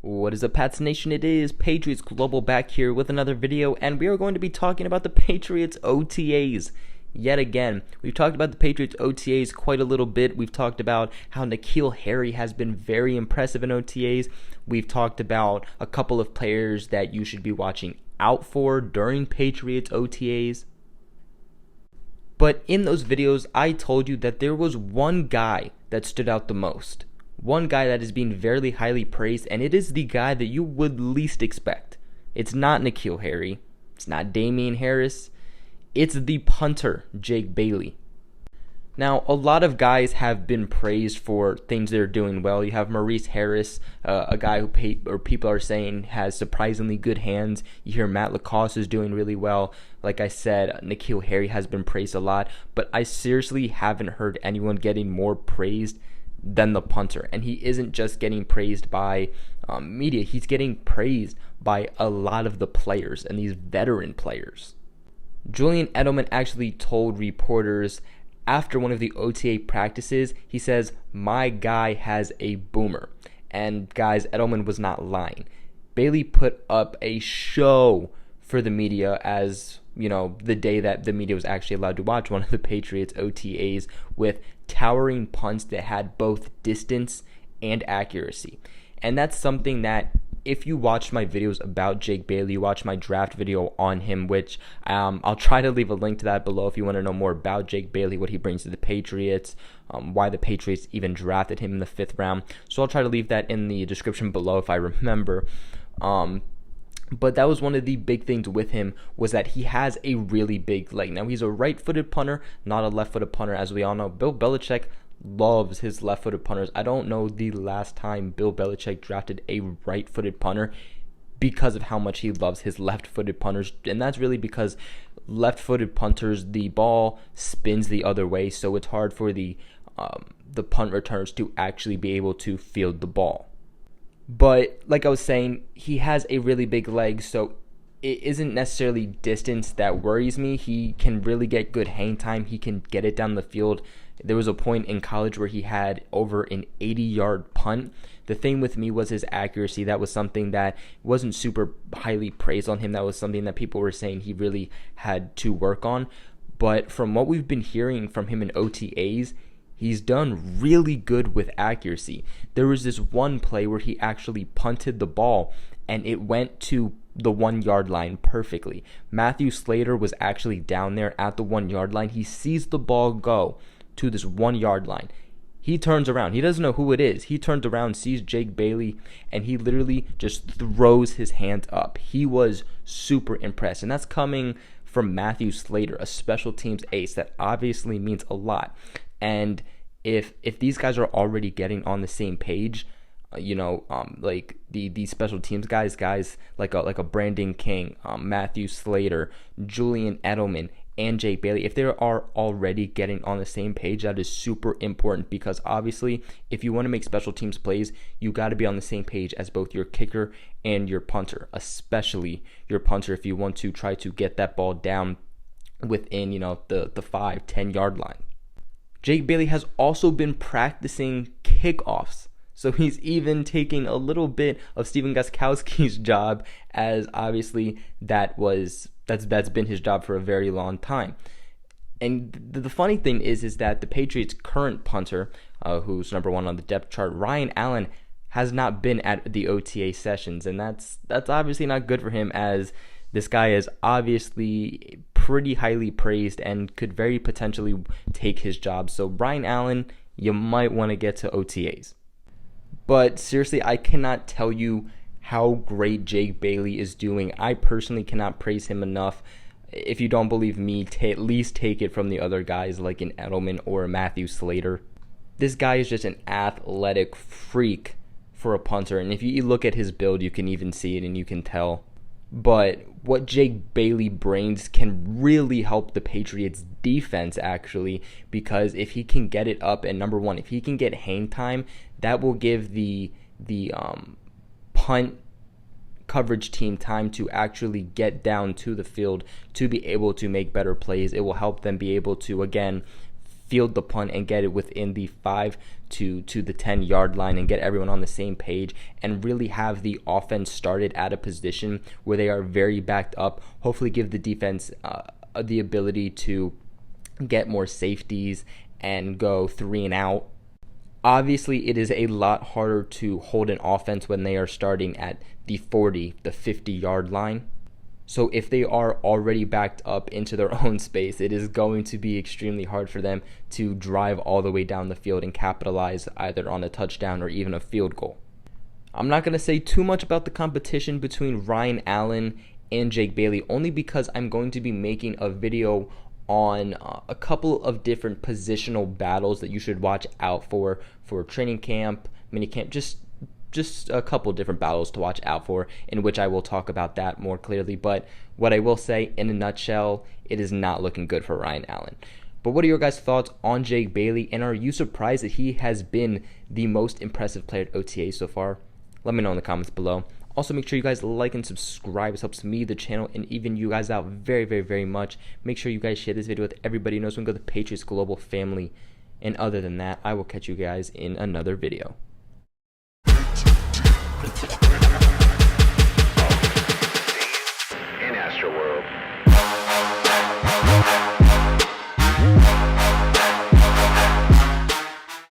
What is up, Pats Nation? It is Patriots Global back here with another video, and we are going to be talking about the Patriots OTAs yet again. We've talked about the Patriots OTAs quite a little bit. We've talked about how N'Keal Harry has been very impressive in OTAs. We've talked about a couple of players that you should be watching out for during Patriots OTAs. But in those videos, I told you that there was one guy that stood out the most. One guy that is being very highly praised, and it is the guy that you would least expect. It's not N'Keal Harry. It's not Damian Harris. It's the punter, Jake Bailey. Now, a lot of guys have been praised for things they're doing well. You have Maurice Harris, a guy who people are saying has surprisingly good hands. You hear Matt Lacoste is doing really well. Like I said, N'Keal Harry has been praised a lot, but I seriously haven't heard anyone getting more praised than the punter. And he isn't just getting praised by media. He's getting praised by a lot of the players and these veteran players. Julian Edelman actually told reporters after one of the OTA practices, he says, "My guy has a boomer." And guys, Edelman was not lying. Bailey put up a show for the media, as you know, the day that the media was actually allowed to watch one of the Patriots OTAs, with towering punts that had both distance and accuracy. And that's something that, if you watched my videos about Jake Bailey, you watched my draft video on him, which I'll try to leave a link to that below if you want to know more about Jake Bailey, what he brings to the Patriots, why the Patriots even drafted him in the 5th round. So I'll try to leave that in the description below if I remember. But that was one of the big things with him, was that he has a really big leg. Now, he's a right-footed punter, not a left-footed punter. As we all know, Bill Belichick loves his left-footed punters. I don't know the last time Bill Belichick drafted a right-footed punter because of how much he loves his left-footed punters. And that's really because left-footed punters, the ball spins the other way, so it's hard for the punt returners to actually be able to field the ball. But like I was saying, he has a really big leg, so it isn't necessarily distance that worries me. He can really get good hang time. He can get it down the field. There was a point in college where he had over an 80-yard punt. The thing with me was his accuracy. That was something that wasn't super highly praised on him. That was something that people were saying he really had to work on. But from what we've been hearing from him in OTAs, he's done really good with accuracy. There was this one play where he actually punted the ball, and it went to the 1-yard line perfectly. Matthew Slater was actually down there at the 1-yard line. He sees the ball go to this 1-yard line. He turns around. He doesn't know who it is. He turns around, sees Jake Bailey, and he literally just throws his hand up. He was super impressed, and that's coming from Matthew Slater, a special teams ace. That obviously means a lot. And if these guys are already getting on the same page, like the special teams guys like a Brandon King, Matthew Slater, Julian Edelman, and Jake Bailey, if they are already getting on the same page, that is super important, because obviously if you want to make special teams plays, you got to be on the same page as both your kicker and your punter, especially your punter, if you want to try to get that ball down within the 5-10 yard line. Jake Bailey has also been practicing kickoffs. So he's even taking a little bit of Stephen Gostkowski's job, as obviously that's been his job for a very long time. And the funny thing is that the Patriots' current punter, who's number 1 on the depth chart, Ryan Allen, has not been at the OTA sessions, and that's obviously not good for him, as this guy is obviously pretty highly praised and could very potentially take his job. So Ryan Allen, you might want to get to OTAs. But seriously, I cannot tell you how great Jake Bailey is doing. I personally cannot praise him enough. If you don't believe me, at least take it from the other guys like an Edelman or a Matthew Slater. This guy is just an athletic freak for a punter. And if you look at his build, you can even see it and you can tell. But what Jake Bailey brings can really help the Patriots defense, actually, because if he can get it up, and number 1, if he can get hang time, that will give the punt coverage team time to actually get down to the field to be able to make better plays. It will help them be able to, again, field the punt and get it within the 5 to the 10-yard line and get everyone on the same page and really have the offense started at a position where they are very backed up. Hopefully give the defense the ability to get more safeties and go 3 and out. Obviously, it is a lot harder to hold an offense when they are starting at the 40, the 50-yard line. So if they are already backed up into their own space, it is going to be extremely hard for them to drive all the way down the field and capitalize either on a touchdown or even a field goal. I'm not going to say too much about the competition between Ryan Allen and Jake Bailey, only because I'm going to be making a video on a couple of different positional battles that you should watch out for training camp, minicamp, just a couple of different battles to watch out for, in which I will talk about that more clearly. But what I will say, in a nutshell, it is not looking good for Ryan Allen. But what are your guys' thoughts on Jake Bailey, and are you surprised that he has been the most impressive player at OTA so far? Let me know in the comments below. Also, make sure you guys like and subscribe. This helps me, the channel, and even you guys out very, very, very much. Make sure you guys share this video with everybody who knows when to go to the Patriots Global family. And other than that, I will catch you guys in another video. In Astro World.